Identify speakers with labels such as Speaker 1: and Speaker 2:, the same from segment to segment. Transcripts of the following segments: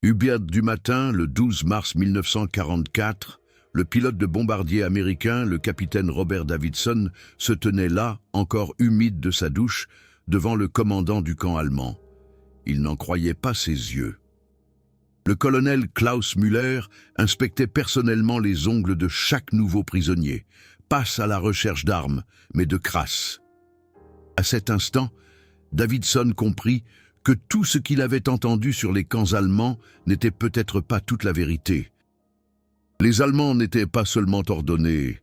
Speaker 1: Hubbard du matin, le 12 mars 1944, le pilote de bombardier américain, le capitaine Robert Davidson, se tenait là, encore humide de sa douche, devant le commandant du camp allemand. Il n'en croyait pas ses yeux. Le colonel Klaus Müller inspectait personnellement les ongles de chaque nouveau prisonnier, passe à la recherche d'armes, mais de crasse. À cet instant, Davidson comprit que tout ce qu'il avait entendu sur les camps allemands n'était peut-être pas toute la vérité. Les Allemands n'étaient pas seulement ordonnés,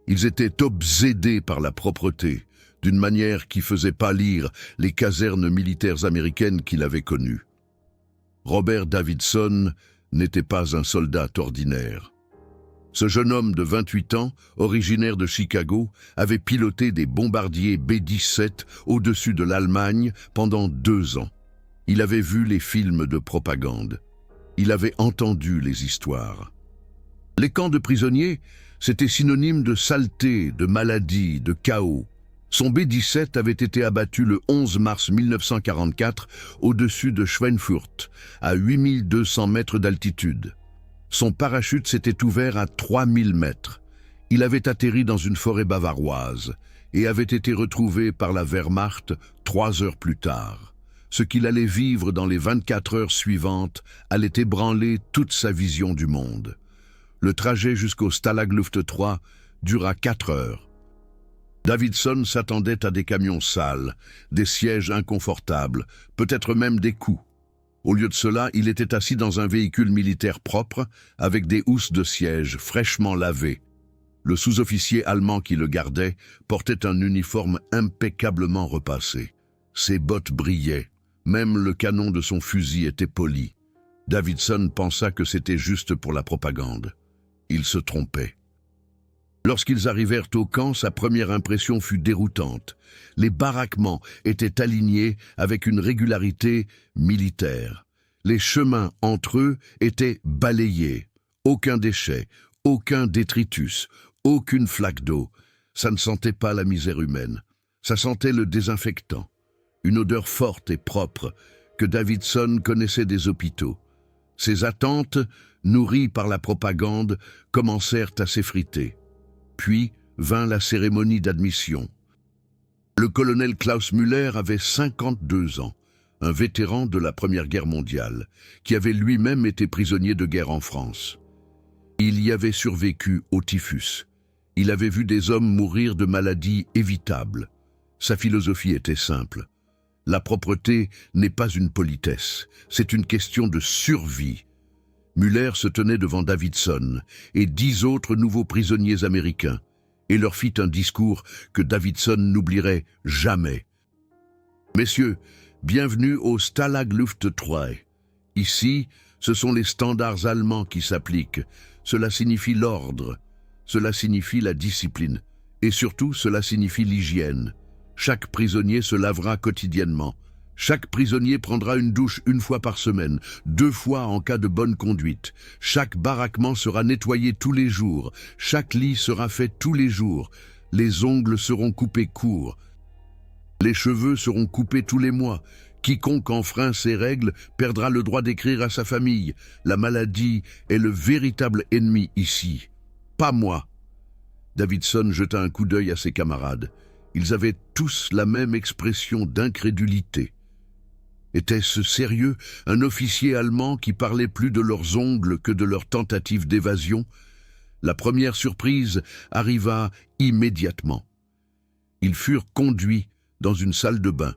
Speaker 1: ils étaient obsédés par la propreté, d'une manière qui faisait pâlir les casernes militaires américaines qu'il avait connues. Robert Davidson n'était pas un soldat ordinaire. Ce jeune homme de 28 ans, originaire de Chicago, avait piloté des bombardiers B-17 au-dessus de l'Allemagne pendant 2 ans. Il avait vu les films de propagande. Il avait entendu les histoires. Les camps de prisonniers, c'était synonyme de saleté, de maladie, de chaos. Son B-17 avait été abattu le 11 mars 1944 au-dessus de Schweinfurt, à 8200 mètres d'altitude. Son parachute s'était ouvert à 3000 mètres. Il avait atterri dans une forêt bavaroise et avait été retrouvé par la Wehrmacht 3 heures plus tard. Ce qu'il allait vivre dans les 24 heures suivantes allait ébranler toute sa vision du monde. Le trajet jusqu'au Stalag-Luft 3 dura 4 heures. Davidson s'attendait à des camions sales, des sièges inconfortables, peut-être même des coups. Au lieu de cela, il était assis dans un véhicule militaire propre, avec des housses de siège fraîchement lavées. Le sous-officier allemand qui le gardait portait un uniforme impeccablement repassé. Ses bottes brillaient. Même le canon de son fusil était poli. Davidson pensa que c'était juste pour la propagande. Il se trompait. Lorsqu'ils arrivèrent au camp, sa première impression fut déroutante. Les baraquements étaient alignés avec une régularité militaire. Les chemins entre eux étaient balayés. Aucun déchet, aucun détritus, aucune flaque d'eau. Ça ne sentait pas la misère humaine. Ça sentait le désinfectant. Une odeur forte et propre que Davidson connaissait des hôpitaux. Ses attentes, nourries par la propagande, commencèrent à s'effriter. Puis vint la cérémonie d'admission. Le colonel Klaus Müller avait 52 ans, un vétéran de la Première Guerre mondiale, qui avait lui-même été prisonnier de guerre en France. Il y avait survécu au typhus. Il avait vu des hommes mourir de maladies évitables. Sa philosophie était simple. La propreté n'est pas une politesse, c'est une question de survie. Müller se tenait devant Davidson et 10 autres nouveaux prisonniers américains et leur fit un discours que Davidson n'oublierait jamais. « Messieurs, bienvenue au Stalag-Luft 3. Ici, ce sont les standards allemands qui s'appliquent. Cela signifie l'ordre, cela signifie la discipline et surtout cela signifie l'hygiène. Chaque prisonnier se lavera quotidiennement. Chaque prisonnier prendra une douche 1 fois par semaine, 2 fois en cas de bonne conduite. Chaque baraquement sera nettoyé tous les jours. Chaque lit sera fait tous les jours. Les ongles seront coupés courts. Les cheveux seront coupés tous les mois. Quiconque enfreint ces règles perdra le droit d'écrire à sa famille. La maladie est le véritable ennemi ici. Pas moi. Davidson jeta un coup d'œil à ses camarades. Ils avaient tous la même expression d'incrédulité. Était-ce sérieux, un officier allemand qui parlait plus de leurs ongles que de leurs tentatives d'évasion? La première surprise arriva immédiatement. Ils furent conduits dans une salle de bain.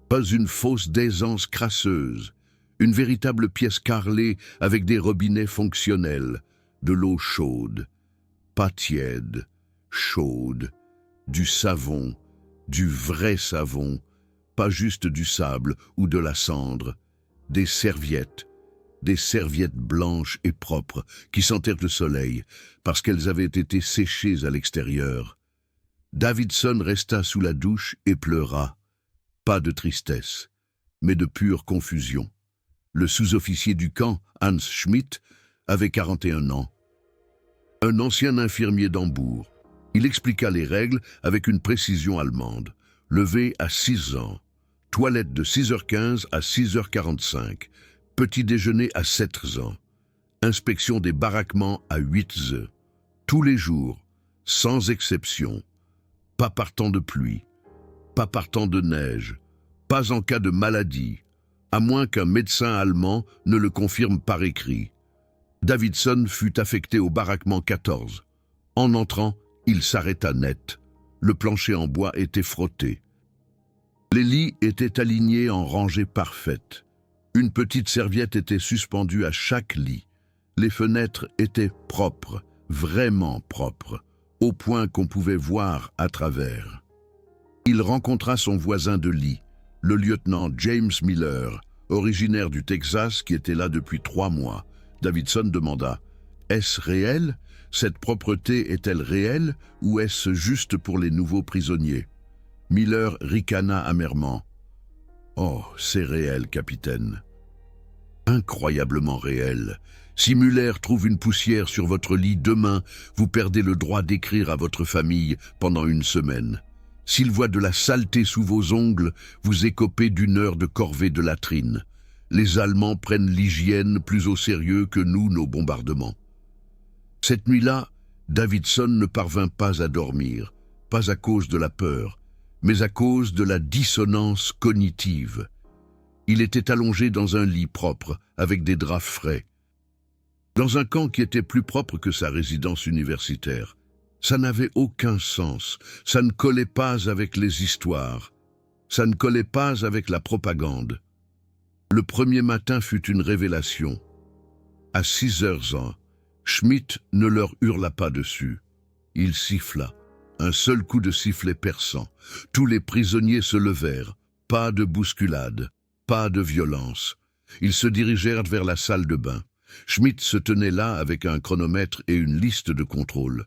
Speaker 1: Pas une fosse d'aisance crasseuse, une véritable pièce carrelée avec des robinets fonctionnels, de l'eau chaude, pas tiède, chaude, du savon, du vrai savon, pas juste du sable ou de la cendre, des serviettes blanches et propres qui sentèrent le soleil parce qu'elles avaient été séchées à l'extérieur. Davidson resta sous la douche et pleura, pas de tristesse, mais de pure confusion. Le sous-officier du camp, Hans Schmidt, avait 41 ans. Un ancien infirmier d'Hambourg. Il expliqua les règles avec une précision allemande. Lever à 6 ans, toilette de 6h15 à 6h45, Petit déjeuner à 7 heures. Inspection des baraquements à 8 heures. Tous les jours, sans exception. Pas par temps de pluie, pas par temps de neige, pas en cas de maladie, à moins qu'un médecin allemand ne le confirme par écrit. Davidson fut affecté au baraquement 14. En entrant, il s'arrêta net. Le plancher en bois était frotté. Les lits étaient alignés en rangées parfaites. Une petite serviette était suspendue à chaque lit. Les fenêtres étaient propres, vraiment propres, au point qu'on pouvait voir à travers. Il rencontra son voisin de lit, le lieutenant James Miller, originaire du Texas qui était là depuis 3 mois. Davidson demanda « Est-ce réel? Cette propreté est-elle réelle ou est-ce juste pour les nouveaux prisonniers ?» Miller ricana amèrement. « Oh, c'est réel, capitaine. » « Incroyablement réel. Si Muller trouve une poussière sur votre lit demain, vous perdez le droit d'écrire à votre famille pendant 1 semaine. S'il voit de la saleté sous vos ongles, vous écopez d'1 heure de corvée de latrine. Les Allemands prennent l'hygiène plus au sérieux que nous nos bombardements. » Cette nuit-là, Davidson ne parvint pas à dormir, pas à cause de la peur, mais à cause de la dissonance cognitive. Il était allongé dans un lit propre, avec des draps frais. Dans un camp qui était plus propre que sa résidence universitaire. Ça n'avait aucun sens, ça ne collait pas avec les histoires, ça ne collait pas avec la propagande. Le premier matin fut une révélation. À 6h01, Schmitt ne leur hurla pas dessus. Il siffla. Un seul coup de sifflet perçant. Tous les prisonniers se levèrent. Pas de bousculade, pas de violence. Ils se dirigèrent vers la salle de bain. Schmitt se tenait là avec un chronomètre et une liste de contrôle.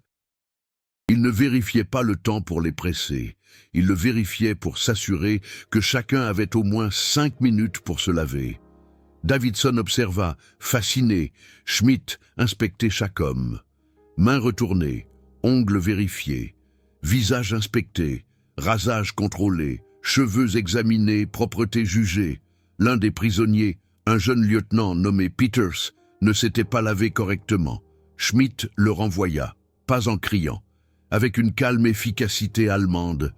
Speaker 1: Il ne vérifiait pas le temps pour les presser. Il le vérifiait pour s'assurer que chacun avait au moins 5 minutes pour se laver. Davidson observa, fasciné, Schmitt inspecter chaque homme. Mains retournées, ongles vérifiés, visage inspecté, rasage contrôlé, cheveux examinés, propreté jugée. L'un des prisonniers, un jeune lieutenant nommé Peters, ne s'était pas lavé correctement. Schmitt le renvoya, pas en criant, avec une calme efficacité allemande.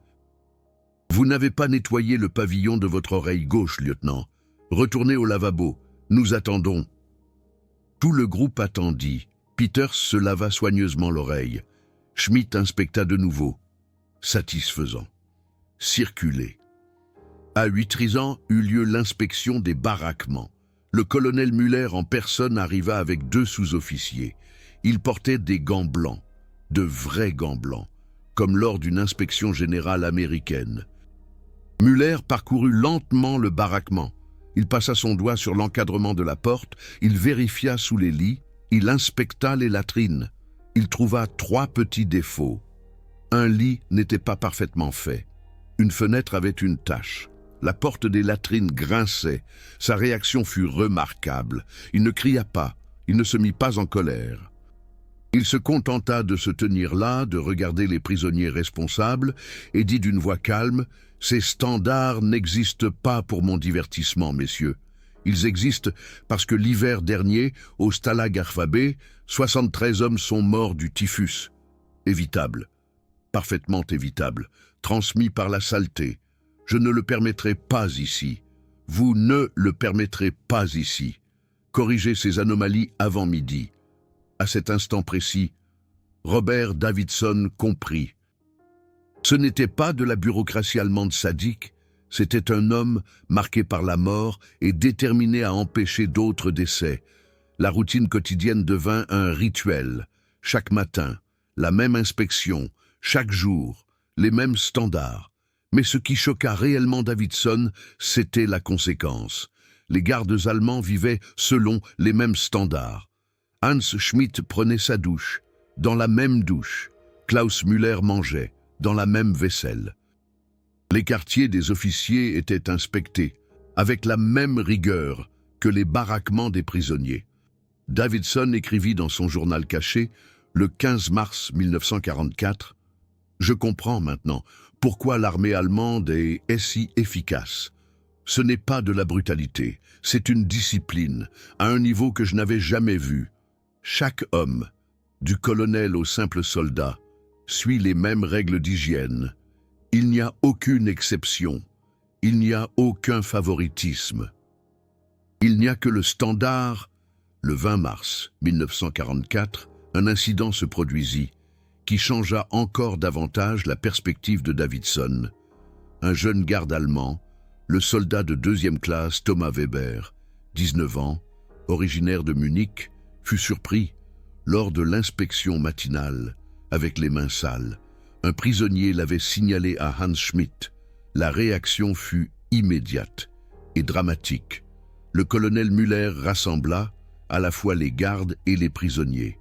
Speaker 1: « Vous n'avez pas nettoyé le pavillon de votre oreille gauche, lieutenant. Retournez au lavabo. Nous attendons. » Tout le groupe attendit. Peters se lava soigneusement l'oreille. Schmitt inspecta de nouveau. Satisfaisant. Circuler. À 8 ans eut lieu l'inspection des baraquements. Le colonel Muller en personne arriva avec 2 sous-officiers. Ils portaient des gants blancs, de vrais gants blancs, comme lors d'une inspection générale américaine. Muller parcourut lentement le baraquement. Il passa son doigt sur l'encadrement de la porte, il vérifia sous les lits, il inspecta les latrines. Il trouva 3 petits défauts. Un lit n'était pas parfaitement fait. Une fenêtre avait une tache. La porte des latrines grinçait. Sa réaction fut remarquable. Il ne cria pas, il ne se mit pas en colère. Il se contenta de se tenir là, de regarder les prisonniers responsables, et dit d'une voix calme « Ces standards n'existent pas pour mon divertissement, messieurs. Ils existent parce que l'hiver dernier, au Stalag Arfabé, 73 hommes sont morts du typhus. Évitable, parfaitement évitable, transmis par la saleté. Je ne le permettrai pas ici. Vous ne le permettrez pas ici. Corrigez ces anomalies avant midi. » À cet instant précis, Robert Davidson comprit. Ce n'était pas de la bureaucratie allemande sadique, c'était un homme marqué par la mort et déterminé à empêcher d'autres décès. La routine quotidienne devint un rituel. Chaque matin, la même inspection, chaque jour, les mêmes standards. Mais ce qui choqua réellement Davidson, c'était la conséquence. Les gardes allemands vivaient selon les mêmes standards. Hans Schmitt prenait sa douche, dans la même douche. Klaus Müller mangeait, dans la même vaisselle. Les quartiers des officiers étaient inspectés, avec la même rigueur que les baraquements des prisonniers. Davidson écrivit dans son journal caché, le 15 mars 1944, « Je comprends maintenant pourquoi l'armée allemande est si efficace. Ce n'est pas de la brutalité, c'est une discipline, à un niveau que je n'avais jamais vu. Chaque homme, du colonel au simple soldat, suit les mêmes règles d'hygiène. Il n'y a aucune exception, il n'y a aucun favoritisme. Il n'y a que le standard. Le 20 mars 1944, un incident se produisit qui changea encore davantage la perspective de Davidson. Un jeune garde allemand, le soldat de deuxième classe Thomas Weber, 19 ans, originaire de Munich, fut surpris lors de l'inspection matinale, avec les mains sales. Un prisonnier l'avait signalé à Hans Schmidt. La réaction fut immédiate et dramatique. Le colonel Müller rassembla à la fois les gardes et les prisonniers.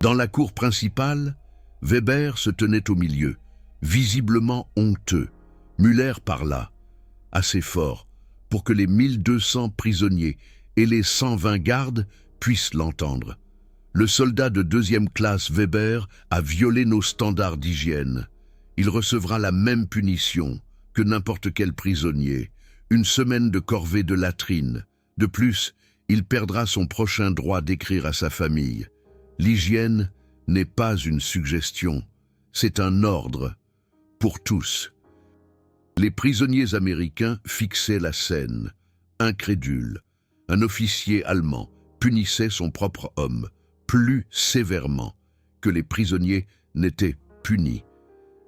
Speaker 1: Dans la cour principale, Weber se tenait au milieu, visiblement honteux. Müller parla, assez fort, pour que les 1200 prisonniers et les 120 gardes puissent l'entendre. Le soldat de deuxième classe Weber a violé nos standards d'hygiène. Il recevra la même punition que n'importe quel prisonnier, une semaine de corvée de latrine. De plus, il perdra son prochain droit d'écrire à sa famille. L'hygiène n'est pas une suggestion, c'est un ordre, pour tous. Les prisonniers américains fixaient la scène, incrédules. Un officier allemand punissait son propre homme, plus sévèrement que les prisonniers n'étaient punis.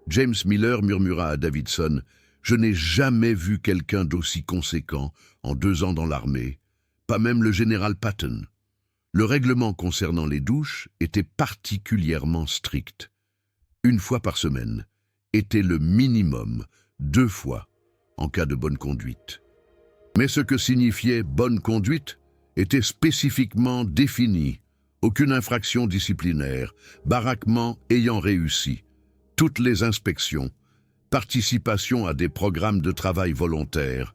Speaker 1: James Miller murmura à Davidson « Je n'ai jamais vu quelqu'un d'aussi conséquent en 2 ans dans l'armée, pas même le général Patton. » Le règlement concernant les douches était particulièrement strict. 1 fois par semaine était le minimum, 2 fois en cas de bonne conduite. Mais ce que signifiait bonne conduite était spécifiquement défini. Aucune infraction disciplinaire, baraquement ayant réussi. Toutes les inspections, participation à des programmes de travail volontaires.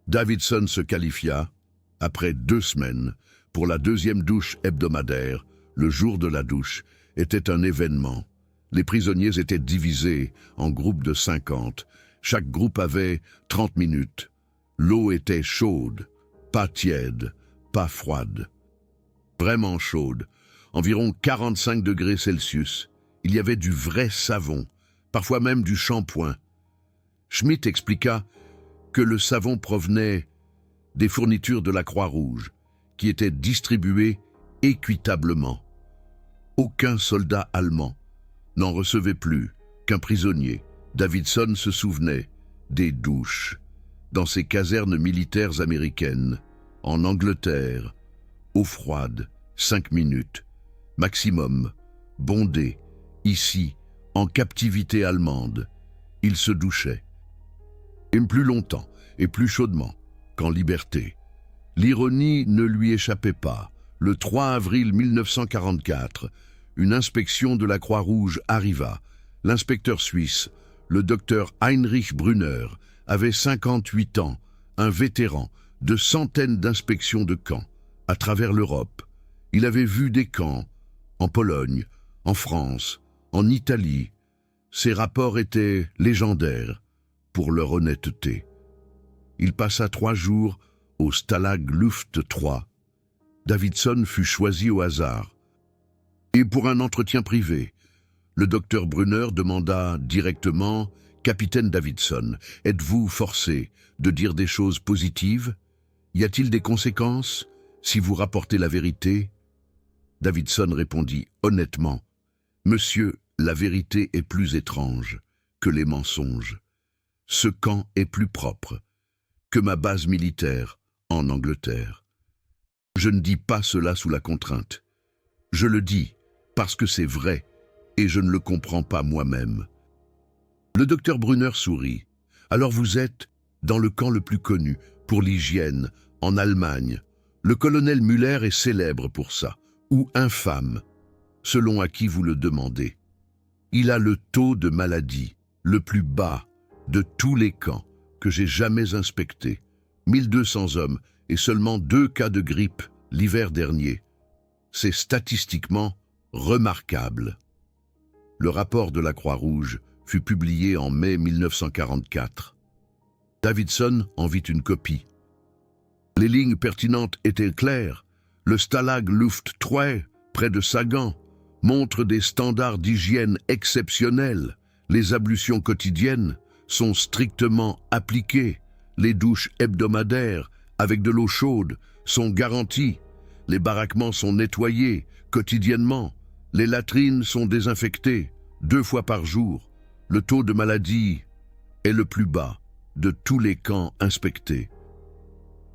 Speaker 1: Davidson se qualifia, après 2 semaines, pour la 2e douche hebdomadaire. Le jour de la douche était un événement. Les prisonniers étaient divisés en groupes de 50. Chaque groupe avait 30 minutes. L'eau était chaude, pas tiède, pas froide. Vraiment chaude, environ 45 degrés Celsius. Il y avait du vrai savon, parfois même du shampoing. Schmidt expliqua que le savon provenait des fournitures de la Croix-Rouge, qui étaient distribuées équitablement. Aucun soldat allemand n'en recevait plus qu'un prisonnier. Davidson se souvenait des douches dans ces casernes militaires américaines, en Angleterre, eau froide, 5 minutes, maximum, bondé, ici, en captivité allemande. Il se douchait. Et plus longtemps et plus chaudement qu'en liberté. L'ironie ne lui échappait pas. Le 3 avril 1944, une inspection de la Croix-Rouge arriva. L'inspecteur suisse, le docteur Heinrich Brunner, avait 58 ans, un vétéran de centaines d'inspections de camps à travers l'Europe. Il avait vu des camps en Pologne, en France, en Italie. Ses rapports étaient légendaires pour leur honnêteté. Il passa 3 jours au Stalag Luft 3. Davidson fut choisi au hasard. Et pour un entretien privé, le docteur Brunner demanda directement « Capitaine Davidson, êtes-vous forcé de dire des choses positives? Y a-t-il des conséquences si vous rapportez la vérité ?» Davidson répondit honnêtement « Monsieur, la vérité est plus étrange que les mensonges. Ce camp est plus propre que ma base militaire en Angleterre. Je ne dis pas cela sous la contrainte. Je le dis parce que c'est vrai et je ne le comprends pas moi-même. » Le docteur Brunner sourit. « Alors vous êtes dans le camp le plus connu pour l'hygiène en Allemagne. Le colonel Müller est célèbre pour ça, ou infâme, selon à qui vous le demandez. Il a le taux de maladie le plus bas de tous les camps que j'ai jamais inspectés. 1200 hommes et seulement 2 cas de grippe l'hiver dernier. C'est statistiquement remarquable. » Le rapport de la Croix-Rouge fut publié en mai 1944. Davidson en vit une copie. Les lignes pertinentes étaient claires. Le Stalag Luft 3, près de Sagan, montre des standards d'hygiène exceptionnels. Les ablutions quotidiennes sont strictement appliquées. Les douches hebdomadaires, avec de l'eau chaude, sont garanties. Les baraquements sont nettoyés quotidiennement. Les latrines sont désinfectées 2 fois par jour. Le taux de maladie est le plus bas de tous les camps inspectés.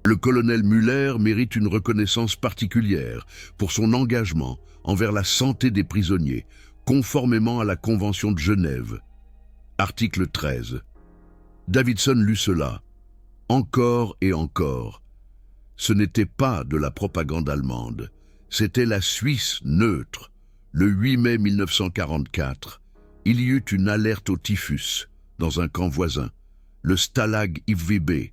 Speaker 1: Le colonel Müller mérite une reconnaissance particulière pour son engagement envers la santé des prisonniers, conformément à la Convention de Genève. Article 13. Davidson lut cela, encore et encore. Ce n'était pas de la propagande allemande, c'était la Suisse neutre. Le 8 mai 1944, il y eut une alerte au typhus dans un camp voisin. Le Stalag IVB,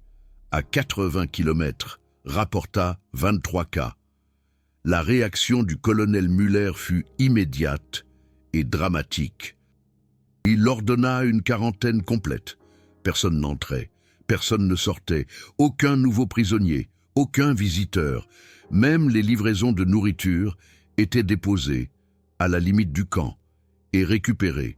Speaker 1: à 80 km, rapporta 23 cas. La réaction du colonel Müller fut immédiate et dramatique. Il ordonna une quarantaine complète. Personne n'entrait, personne ne sortait, aucun nouveau prisonnier, aucun visiteur. Même les livraisons de nourriture étaient déposées à la limite du camp et récupérées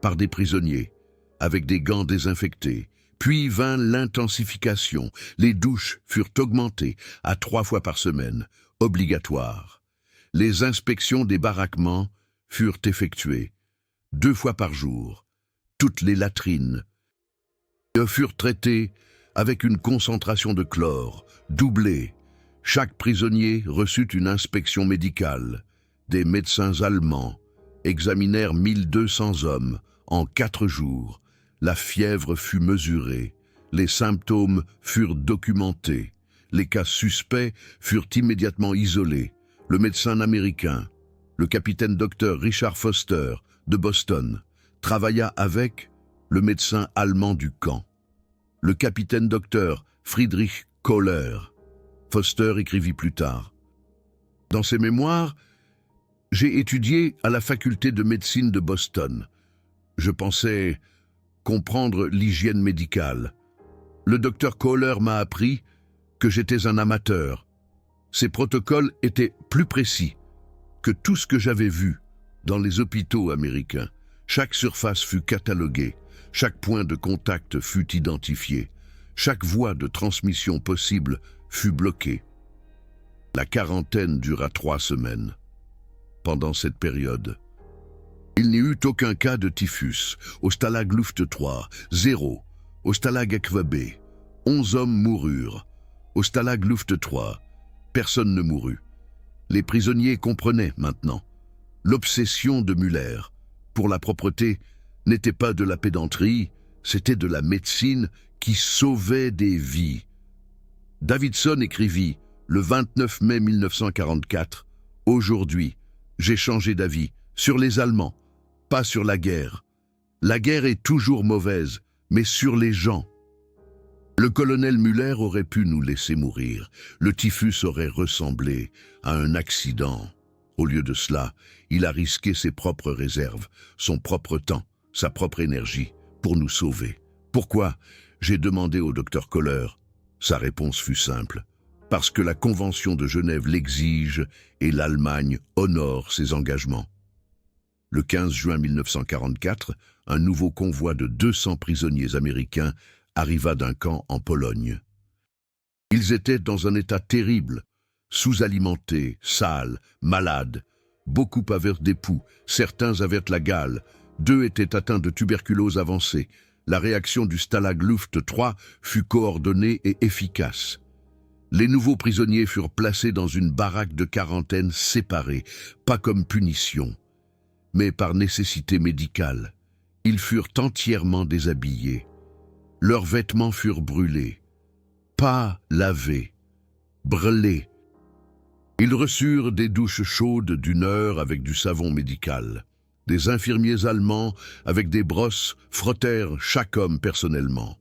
Speaker 1: par des prisonniers avec des gants désinfectés. Puis vint l'intensification. Les douches furent augmentées à 3 fois par semaine, obligatoires. Les inspections des baraquements furent effectuées 2 fois par jour. Toutes les latrines furent traitées avec une concentration de chlore doublée. Chaque prisonnier reçut une inspection médicale. Des médecins allemands examinèrent 1200 hommes en 4 jours. La fièvre fut mesurée, les symptômes furent documentés, les cas suspects furent immédiatement isolés. Le médecin américain, le capitaine docteur Richard Foster de Boston, travailla avec le médecin allemand du camp. Le capitaine docteur Friedrich Kohler. Foster écrivit plus tard. Dans ses mémoires, j'ai étudié à la faculté de médecine de Boston. Je pensais comprendre l'hygiène médicale. Le docteur Kohler m'a appris que j'étais un amateur. Ces protocoles étaient plus précis que tout ce que j'avais vu dans les hôpitaux américains. Chaque surface fut cataloguée, chaque point de contact fut identifié, chaque voie de transmission possible fut bloquée. La quarantaine dura 3 semaines. Pendant cette période, il n'y eut aucun cas de typhus. Au Stalag Luft 3, 0. Au Stalag IVB, 11 hommes moururent. Au Stalag Luft 3, personne ne mourut. Les prisonniers comprenaient maintenant. L'obsession de Müller pour la propreté n'était pas de la pédanterie, c'était de la médecine qui sauvait des vies. Davidson écrivit le 29 mai 1944, « Aujourd'hui, j'ai changé d'avis sur les Allemands. Pas sur la guerre. La guerre est toujours mauvaise, mais sur les gens. » Le colonel Müller aurait pu nous laisser mourir. Le typhus aurait ressemblé à un accident. Au lieu de cela, il a risqué ses propres réserves, son propre temps, sa propre énergie, pour nous sauver. Pourquoi? J'ai demandé au docteur Kohler. Sa réponse fut simple. Parce que la Convention de Genève l'exige et l'Allemagne honore ses engagements. Le 15 juin 1944, un nouveau convoi de 200 prisonniers américains arriva d'un camp en Pologne. Ils étaient dans un état terrible, sous-alimentés, sales, malades. Beaucoup avaient des poux, certains avaient la gale, 2 étaient atteints de tuberculose avancée. La réaction du Stalag Luft 3 fut coordonnée et efficace. Les nouveaux prisonniers furent placés dans une baraque de quarantaine séparée, pas comme punition, mais par nécessité médicale. Ils furent entièrement déshabillés. Leurs vêtements furent brûlés, pas lavés, brûlés. Ils reçurent des douches chaudes d'1 heure avec du savon médical. Des infirmiers allemands, avec des brosses, frottèrent chaque homme personnellement.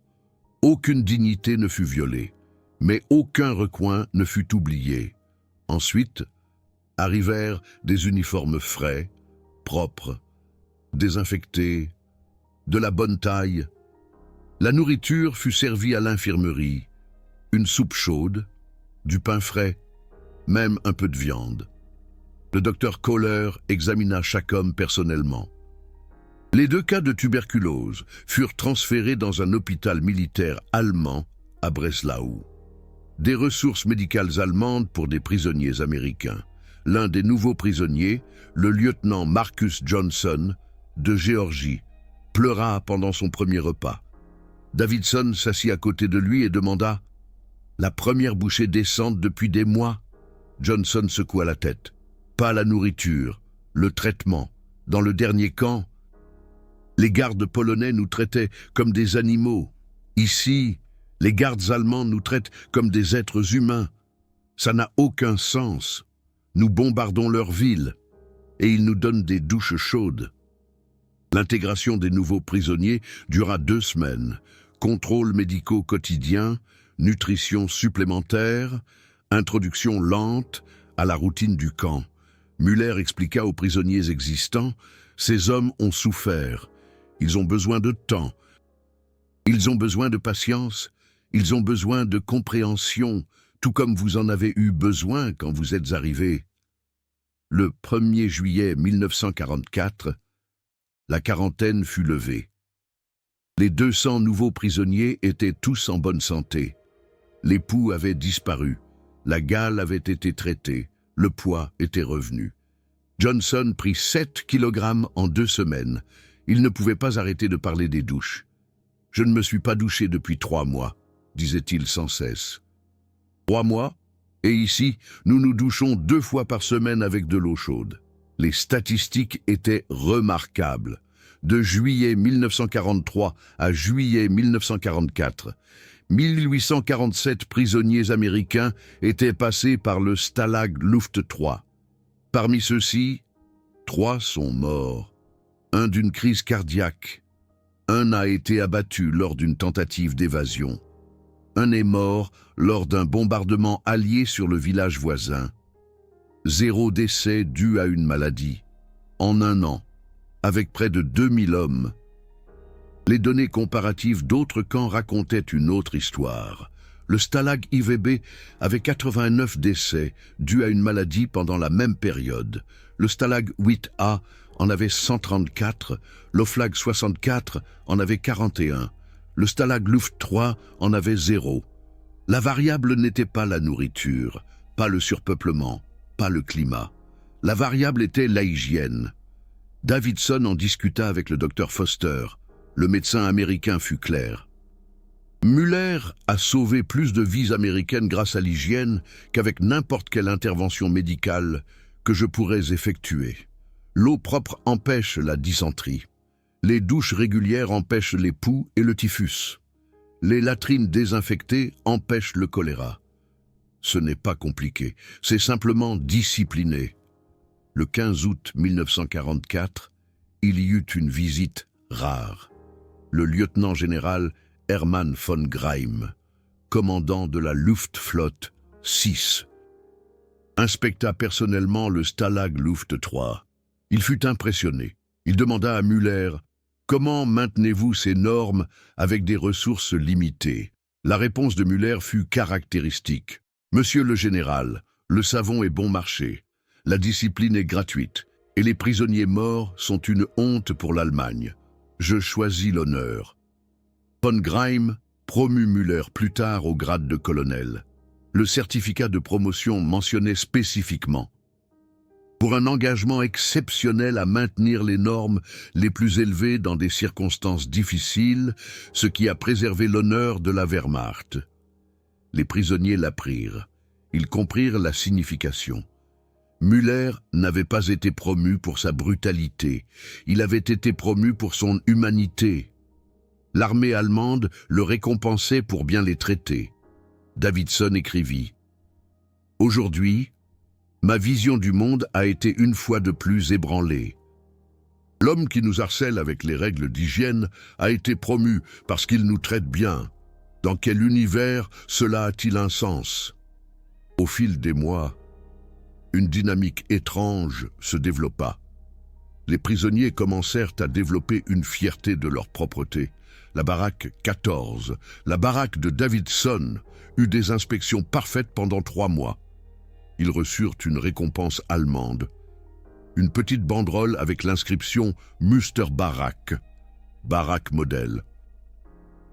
Speaker 1: Aucune dignité ne fut violée, mais aucun recoin ne fut oublié. Ensuite, arrivèrent des uniformes frais, propres, désinfectés, de la bonne taille. La nourriture fut servie à l'infirmerie. Une soupe chaude, du pain frais, même un peu de viande. Le docteur Kohler examina chaque homme personnellement. Les 2 cas de tuberculose furent transférés dans un hôpital militaire allemand à Breslau. Des ressources médicales allemandes pour des prisonniers américains. L'un des nouveaux prisonniers, le lieutenant Marcus Johnson, de Géorgie, pleura pendant son premier repas. Davidson s'assit à côté de lui et demanda « La première bouchée décente depuis des mois ?» Johnson secoua la tête. « Pas la nourriture, le traitement. Dans le dernier camp, les gardes polonais nous traitaient comme des animaux. Ici, les gardes allemands nous traitent comme des êtres humains. Ça n'a aucun sens. Nous bombardons leur ville et ils nous donnent des douches chaudes. » L'intégration des nouveaux prisonniers dura 2 semaines. Contrôles médicaux quotidiens, nutrition supplémentaire, introduction lente à la routine du camp. Müller expliqua aux prisonniers existants « Ces hommes ont souffert. Ils ont besoin de temps. Ils ont besoin de patience. Ils ont besoin de compréhension, tout comme vous en avez eu besoin quand vous êtes arrivés. » Le 1er juillet 1944, la quarantaine fut levée. Les 200 nouveaux prisonniers étaient tous en bonne santé. Les poux avaient disparu, la gale avait été traitée, le poids était revenu. Johnson prit 7 kilogrammes en 2 semaines. Il ne pouvait pas arrêter de parler des douches. « Je ne me suis pas douché depuis 3 mois, disait-il sans cesse. 3 mois, et ici, nous nous douchons 2 fois par semaine avec de l'eau chaude. Les statistiques étaient remarquables. De juillet 1943 à juillet 1944, 1847 prisonniers américains étaient passés par le Stalag Luft 3. Parmi ceux-ci, 3 sont morts. Un d'une crise cardiaque. Un a été abattu lors d'une tentative d'évasion. Un est mort lors d'un bombardement allié sur le village voisin. 0 décès dû à une maladie. En 1 an, avec près de 2000 hommes. Les données comparatives d'autres camps racontaient une autre histoire. Le Stalag IVB avait 89 décès dus à une maladie pendant la même période. Le Stalag 8A en avait 134, l'Oflag 64 en avait 41, le Stalag Luft 3 en avait 0. La variable n'était pas la nourriture, pas le surpeuplement, pas le climat. La variable était la hygiène. Davidson en discuta avec le docteur Foster. Le médecin américain fut clair. Müller a sauvé plus de vies américaines grâce à l'hygiène qu'avec n'importe quelle intervention médicale que je pourrais effectuer. L'eau propre empêche la dysenterie. Les douches régulières empêchent les poux et le typhus. Les latrines désinfectées empêchent le choléra. Ce n'est pas compliqué, c'est simplement discipliné. Le 15 août 1944, il y eut une visite rare. Le lieutenant-général Hermann von Greim, commandant de la Luftflotte 6, inspecta personnellement le Stalag Luft 3. Il fut impressionné. Il demanda à Müller « Comment maintenez-vous ces normes avec des ressources limitées ?» La réponse de Müller fut caractéristique. « Monsieur le général, le savon est bon marché. La discipline est gratuite et les prisonniers morts sont une honte pour l'Allemagne. Je choisis l'honneur. » Von Greim promut Müller plus tard au grade de colonel. Le certificat de promotion mentionnait spécifiquement « Pour un engagement exceptionnel à maintenir les normes les plus élevées dans des circonstances difficiles, ce qui a préservé l'honneur de la Wehrmacht. » Les prisonniers l'apprirent. Ils comprirent la signification. Müller n'avait pas été promu pour sa brutalité, il avait été promu pour son humanité. L'armée allemande le récompensait pour bien les traiter. Davidson écrivit « Aujourd'hui, ma vision du monde a été une fois de plus ébranlée. L'homme qui nous harcèle avec les règles d'hygiène a été promu parce qu'il nous traite bien. Dans quel univers cela a-t-il un sens ? » Au fil des mois, une dynamique étrange se développa. Les prisonniers commencèrent à développer une fierté de leur propreté. La baraque 14, la baraque de Davidson, eut des inspections parfaites pendant 3 mois. Ils reçurent une récompense allemande, une petite banderole avec l'inscription « Musterbarack », baraque modèle.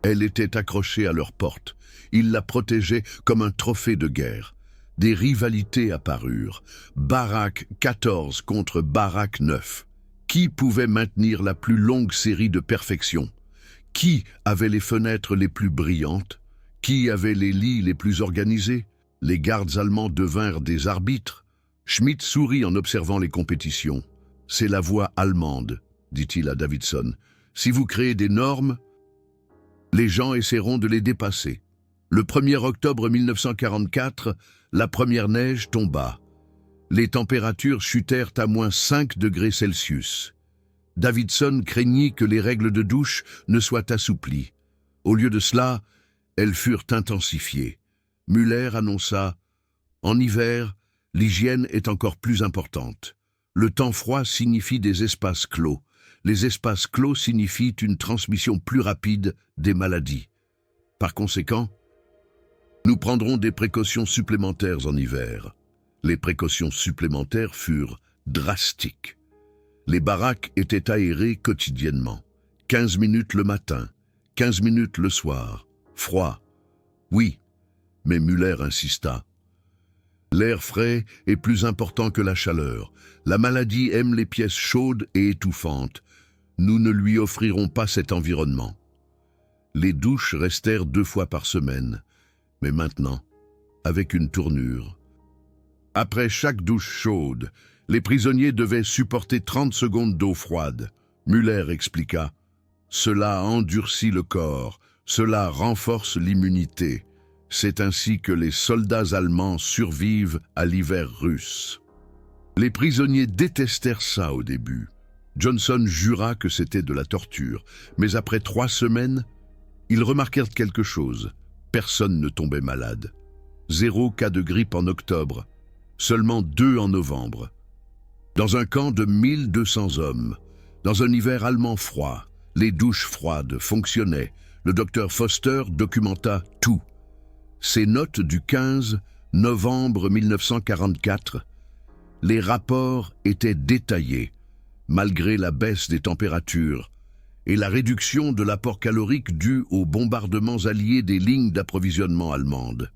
Speaker 1: Elle était accrochée à leur porte. Ils la protégeaient comme un trophée de guerre. Des rivalités apparurent. Baraque 14 contre Baraque 9. Qui pouvait maintenir la plus longue série de perfection? Qui avait les fenêtres les plus brillantes? Qui avait les lits les plus organisés? Les gardes allemands devinrent des arbitres. Schmidt sourit en observant les compétitions. « C'est la voie allemande », dit-il à Davidson. « Si vous créez des normes, les gens essaieront de les dépasser. » Le 1er octobre 1944, la première neige tomba. Les températures chutèrent à -5 degrés Celsius. Davidson craignit que les règles de douche ne soient assouplies. Au lieu de cela, elles furent intensifiées. Müller annonça « En hiver, l'hygiène est encore plus importante. Le temps froid signifie des espaces clos. Les espaces clos signifient une transmission plus rapide des maladies. Par conséquent, nous prendrons des précautions supplémentaires en hiver. » Les précautions supplémentaires furent drastiques. Les baraques étaient aérées quotidiennement. 15 minutes le matin, 15 minutes le soir. Froid. Oui, mais Müller insista. L'air frais est plus important que la chaleur. La maladie aime les pièces chaudes et étouffantes. Nous ne lui offrirons pas cet environnement. Les douches restèrent 2 fois par semaine. Mais maintenant, avec une tournure. Après chaque douche chaude, les prisonniers devaient supporter 30 secondes d'eau froide. Müller expliqua « Cela endurcit le corps, cela renforce l'immunité. C'est ainsi que les soldats allemands survivent à l'hiver russe. » Les prisonniers détestèrent ça au début. Johnson jura que c'était de la torture, mais après 3 semaines, ils remarquèrent quelque chose. Personne ne tombait malade. 0 cas de grippe en octobre, seulement 2 en novembre. Dans un camp de 1200 hommes, dans un hiver allemand froid, les douches froides fonctionnaient. Le docteur Foster documenta tout. Ses notes du 15 novembre 1944, les rapports étaient détaillés, malgré la baisse des températures et la réduction de l'apport calorique due aux bombardements alliés des lignes d'approvisionnement allemandes.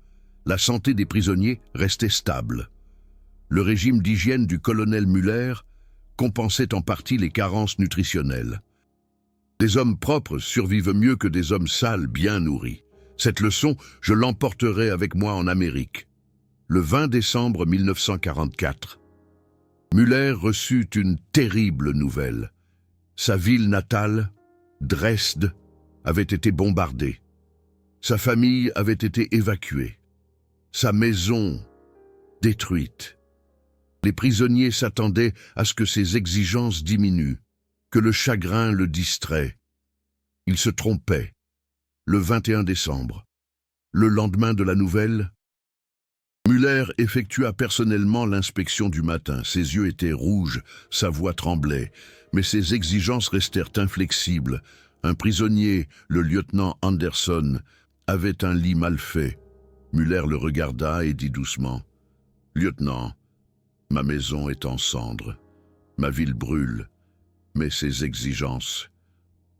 Speaker 1: La santé des prisonniers restait stable. Le régime d'hygiène du colonel Müller compensait en partie les carences nutritionnelles. Des hommes propres survivent mieux que des hommes sales bien nourris. Cette leçon, je l'emporterai avec moi en Amérique. Le 20 décembre 1944, Müller reçut une terrible nouvelle. Sa ville natale, Dresde, avait été bombardée. Sa famille avait été évacuée. Sa maison détruite. Les prisonniers s'attendaient à ce que ses exigences diminuent, que le chagrin le distrait. Ils se trompaient. Le 21 décembre, le lendemain de la nouvelle, Müller effectua personnellement l'inspection du matin. Ses yeux étaient rouges, sa voix tremblait, mais ses exigences restèrent inflexibles. Un prisonnier, le lieutenant Anderson, avait un lit mal fait. Müller le regarda et dit doucement « Lieutenant, ma maison est en cendres, ma ville brûle, mais ses exigences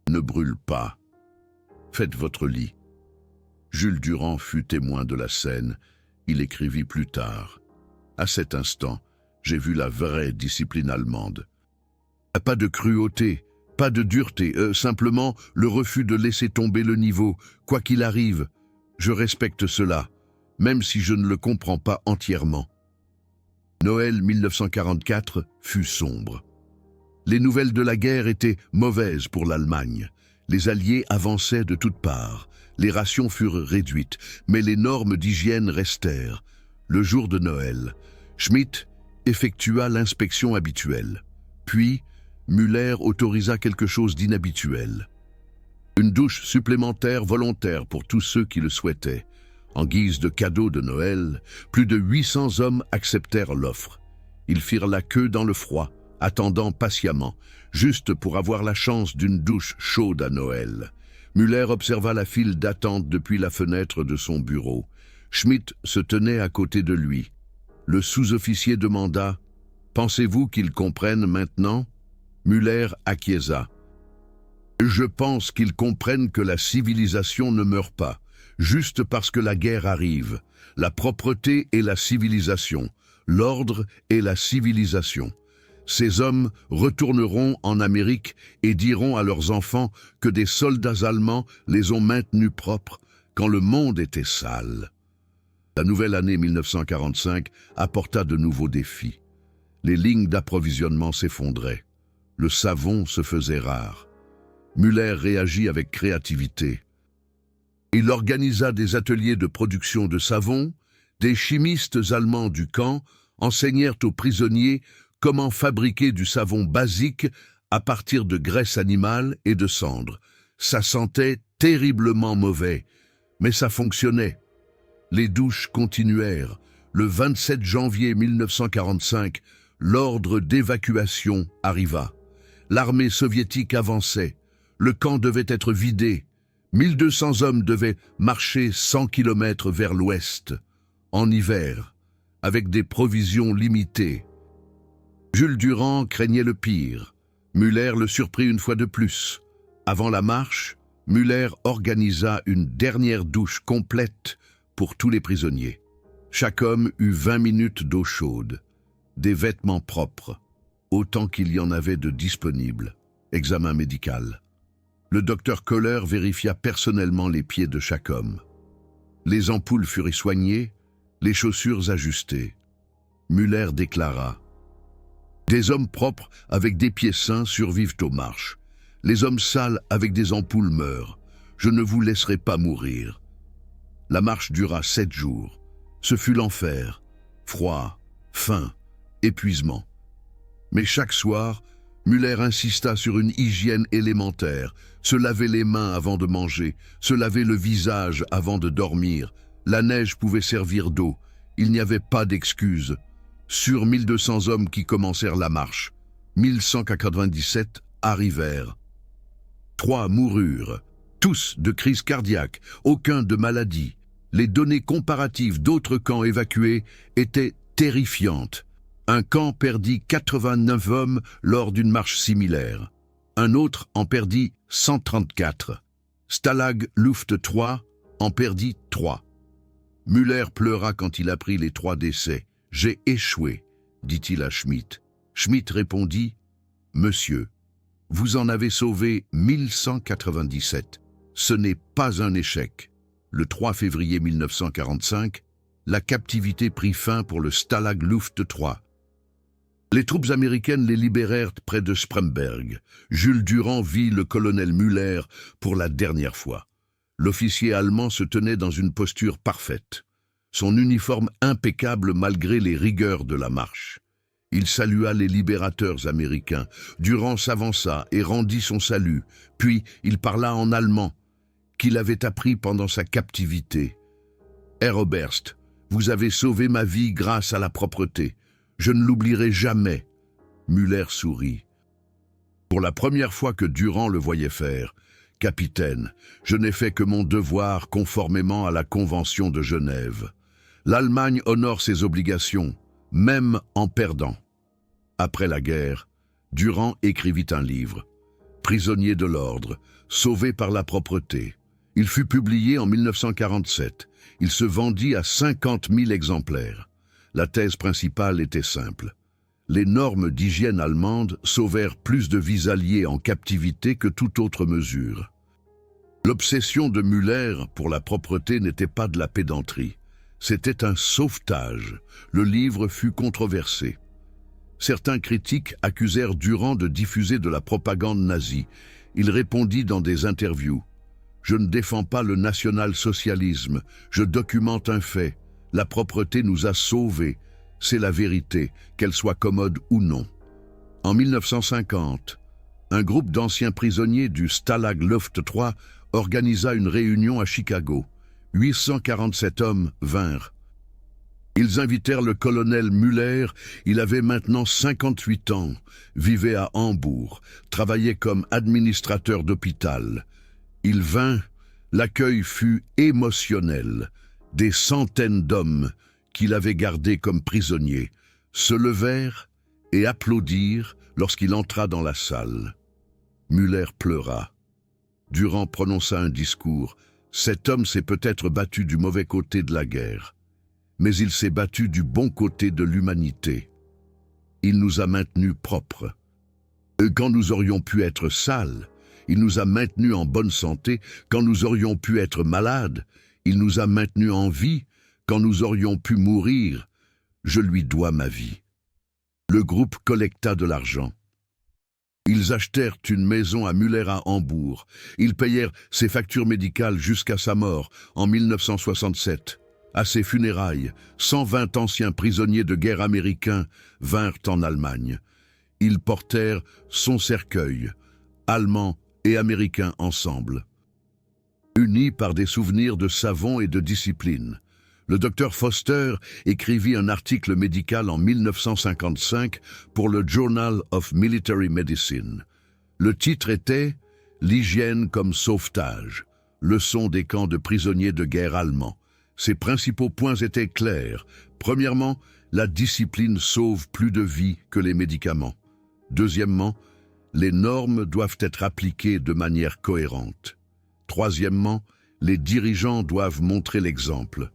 Speaker 1: ne brûlent pas. Faites votre lit. » Jules Durand fut témoin de la scène. Il écrivit plus tard. À cet instant, j'ai vu la vraie discipline allemande. Pas de cruauté, pas de dureté, simplement le refus de laisser tomber le niveau, quoi qu'il arrive. Je respecte cela, même si je ne le comprends pas entièrement. Noël 1944 fut sombre. Les nouvelles de la guerre étaient mauvaises pour l'Allemagne. Les Alliés avançaient de toutes parts. Les rations furent réduites, mais les normes d'hygiène restèrent. Le jour de Noël, Schmidt effectua l'inspection habituelle. Puis, Müller autorisa quelque chose d'inhabituel. Une douche supplémentaire volontaire pour tous ceux qui le souhaitaient. En guise de cadeau de Noël, plus de 800 hommes acceptèrent l'offre. Ils firent la queue dans le froid, attendant patiemment, juste pour avoir la chance d'une douche chaude à Noël. Müller observa la file d'attente depuis la fenêtre de son bureau. Schmidt se tenait à côté de lui. Le sous-officier demanda « Pensez-vous qu'ils comprennent maintenant ?» Müller acquiesça. « Je pense qu'ils comprennent que la civilisation ne meurt pas, juste parce que la guerre arrive. La propreté est la civilisation, l'ordre est la civilisation. Ces hommes retourneront en Amérique et diront à leurs enfants que des soldats allemands les ont maintenus propres quand le monde était sale. » La nouvelle année 1945 apporta de nouveaux défis. Les lignes d'approvisionnement s'effondraient. Le savon se faisait rare. Müller réagit avec créativité. Il organisa des ateliers de production de savon. Des chimistes allemands du camp enseignèrent aux prisonniers comment fabriquer du savon basique à partir de graisse animale et de cendres. Ça sentait terriblement mauvais, mais ça fonctionnait. Les douches continuèrent. Le 27 janvier 1945, l'ordre d'évacuation arriva. L'armée soviétique avançait. Le camp devait être vidé. 1200 hommes devaient marcher 100 km vers l'ouest, en hiver, avec des provisions limitées. Jules Durand craignait le pire. Müller le surprit une fois de plus. Avant la marche, Müller organisa une dernière douche complète pour tous les prisonniers. Chaque homme eut 20 minutes d'eau chaude, des vêtements propres, autant qu'il y en avait de disponibles. Examen médical. Le docteur Kohler vérifia personnellement les pieds de chaque homme. Les ampoules furent soignées, les chaussures ajustées. Müller déclara « Des hommes propres avec des pieds sains survivent aux marches. Les hommes sales avec des ampoules meurent. Je ne vous laisserai pas mourir. » La marche dura 7 jours. Ce fut l'enfer. Froid, faim, épuisement. Mais chaque soir, Müller insista sur une hygiène élémentaire, se laver les mains avant de manger, se laver le visage avant de dormir. La neige pouvait servir d'eau. Il n'y avait pas d'excuse. Sur 1200 hommes qui commencèrent la marche, 1197 arrivèrent. 3 moururent, tous de crise cardiaque, aucun de maladie. Les données comparatives d'autres camps évacués étaient terrifiantes. Un camp perdit 89 hommes lors d'une marche similaire. Un autre en perdit 134. Stalag Luft 3 en perdit 3. Müller pleura quand il apprit les 3 décès. « J'ai échoué », dit-il à Schmidt. Schmidt répondit « Monsieur, vous en avez sauvé 1197. Ce n'est pas un échec. » Le 3 février 1945, la captivité prit fin pour le Stalag Luft 3. Les troupes américaines les libérèrent près de Spremberg. Jules Durand vit le colonel Müller pour la dernière fois. L'officier allemand se tenait dans une posture parfaite, son uniforme impeccable malgré les rigueurs de la marche. Il salua les libérateurs américains. Durand s'avança et rendit son salut, puis il parla en allemand, qu'il avait appris pendant sa captivité. « Herr Oberst, vous avez sauvé ma vie grâce à la propreté. Je ne l'oublierai jamais. » Müller sourit. Pour la première fois que Durand le voyait faire, « Capitaine, je n'ai fait que mon devoir conformément à la Convention de Genève. L'Allemagne honore ses obligations, même en perdant. » Après la guerre, Durand écrivit un livre, « Prisonnier de l'ordre, sauvé par la propreté ». Il fut publié en 1947. Il se vendit à 50 000 exemplaires. La thèse principale était simple. Les normes d'hygiène allemandes sauvèrent plus de vies alliées en captivité que toute autre mesure. L'obsession de Müller pour la propreté n'était pas de la pédanterie. C'était un sauvetage. Le livre fut controversé. Certains critiques accusèrent Durand de diffuser de la propagande nazie. Il répondit dans des interviews. « Je ne défends pas le national-socialisme, je documente un fait. La propreté nous a sauvés. C'est la vérité, qu'elle soit commode ou non. » En 1950, un groupe d'anciens prisonniers du Stalag Luft 3 organisa une réunion à Chicago. 847 hommes vinrent. Ils invitèrent le colonel Müller, il avait maintenant 58 ans, vivait à Hambourg, travaillait comme administrateur d'hôpital. Il vint, l'accueil fut émotionnel. Des centaines d'hommes qu'il avait gardés comme prisonniers se levèrent et applaudirent lorsqu'il entra dans la salle. Müller pleura. Durand prononça un discours. Cet homme s'est peut-être battu du mauvais côté de la guerre, mais il s'est battu du bon côté de l'humanité. Il nous a maintenus propres. Quand nous aurions pu être sales, il nous a maintenus en bonne santé. Quand nous aurions pu être malades, il nous a maintenus en vie. Quand nous aurions pu mourir, je lui dois ma vie. Le groupe collecta de l'argent. Ils achetèrent une maison à Müller à Hambourg. Ils payèrent ses factures médicales jusqu'à sa mort en 1967. À ses funérailles, 120 anciens prisonniers de guerre américains vinrent en Allemagne. Ils portèrent son cercueil, allemands et américains ensemble. Unis par des souvenirs de savon et de discipline, le docteur Foster écrivit un article médical en 1955 pour le Journal of Military Medicine. Le titre était « L'hygiène comme sauvetage, leçon des camps de prisonniers de guerre allemands ». Ses principaux points étaient clairs. Premièrement, la discipline sauve plus de vies que les médicaments. Deuxièmement, les normes doivent être appliquées de manière cohérente. Troisièmement, les dirigeants doivent montrer l'exemple.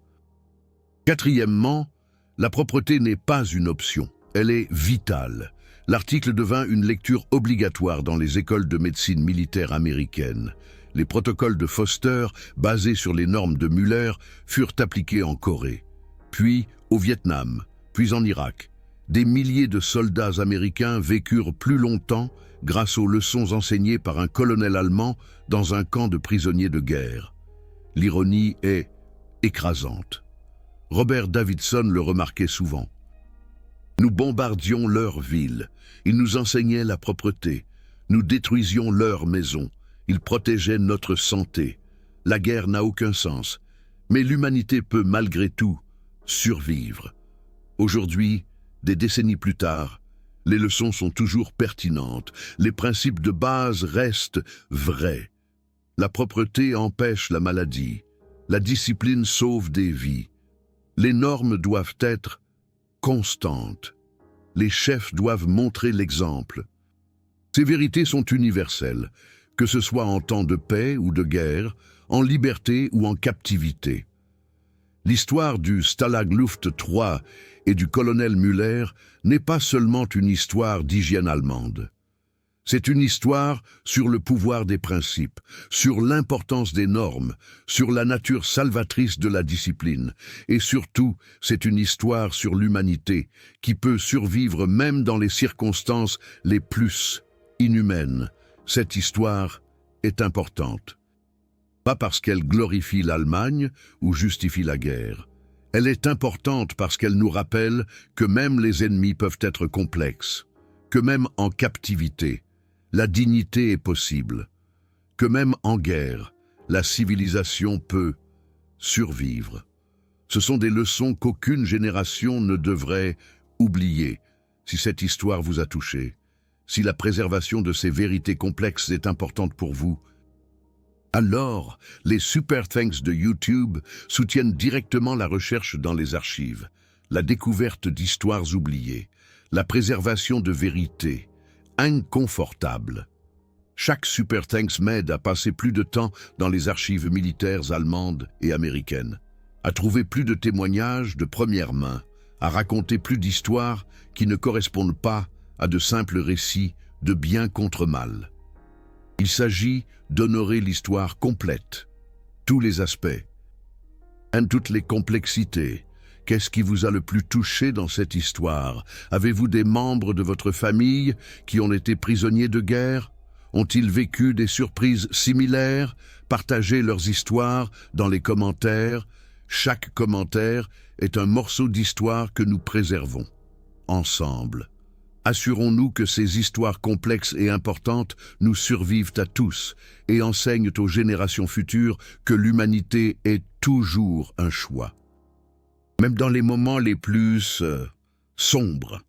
Speaker 1: Quatrièmement, la propreté n'est pas une option, elle est vitale. L'article devint une lecture obligatoire dans les écoles de médecine militaire américaines. Les protocoles de Foster, basés sur les normes de Müller, furent appliqués en Corée, puis au Vietnam, puis en Irak. Des milliers de soldats américains vécurent plus longtemps grâce aux leçons enseignées par un colonel allemand dans un camp de prisonniers de guerre. L'ironie est écrasante. Robert Davidson le remarquait souvent. Nous bombardions leurs villes, ils nous enseignaient la propreté, nous détruisions leurs maisons, ils protégeaient notre santé. La guerre n'a aucun sens, mais l'humanité peut malgré tout survivre. Aujourd'hui, des décennies plus tard, les leçons sont toujours pertinentes, les principes de base restent vrais. La propreté empêche la maladie, la discipline sauve des vies. Les normes doivent être constantes. Les chefs doivent montrer l'exemple. Ces vérités sont universelles, que ce soit en temps de paix ou de guerre, en liberté ou en captivité. L'histoire du Stalag Luft 3 et du colonel Müller n'est pas seulement une histoire d'hygiène allemande. C'est une histoire sur le pouvoir des principes, sur l'importance des normes, sur la nature salvatrice de la discipline, et surtout, c'est une histoire sur l'humanité qui peut survivre même dans les circonstances les plus inhumaines. Cette histoire est importante. Pas parce qu'elle glorifie l'Allemagne ou justifie la guerre. Elle est importante parce qu'elle nous rappelle que même les ennemis peuvent être complexes, que même en captivité, la dignité est possible, que même en guerre, la civilisation peut survivre. Ce sont des leçons qu'aucune génération ne devrait oublier. Si cette histoire vous a touché, si la préservation de ces vérités complexes est importante pour vous, alors les Super Thanks de YouTube soutiennent directement la recherche dans les archives, la découverte d'histoires oubliées, la préservation de vérités inconfortables. Chaque Super Thanks m'aide à passer plus de temps dans les archives militaires allemandes et américaines, à trouver plus de témoignages de première main, à raconter plus d'histoires qui ne correspondent pas à de simples récits de bien contre mal. Il s'agit d'honorer l'histoire complète, tous les aspects, et toutes les complexités. Qu'est-ce qui vous a le plus touché dans cette histoire? Avez-vous des membres de votre famille qui ont été prisonniers de guerre? Ont-ils vécu des surprises similaires? Partagez leurs histoires dans les commentaires. Chaque commentaire est un morceau d'histoire que nous préservons. Ensemble, assurons-nous que ces histoires complexes et importantes nous survivent à tous et enseignent aux générations futures que l'humanité est toujours un choix. même dans les moments les plus sombres.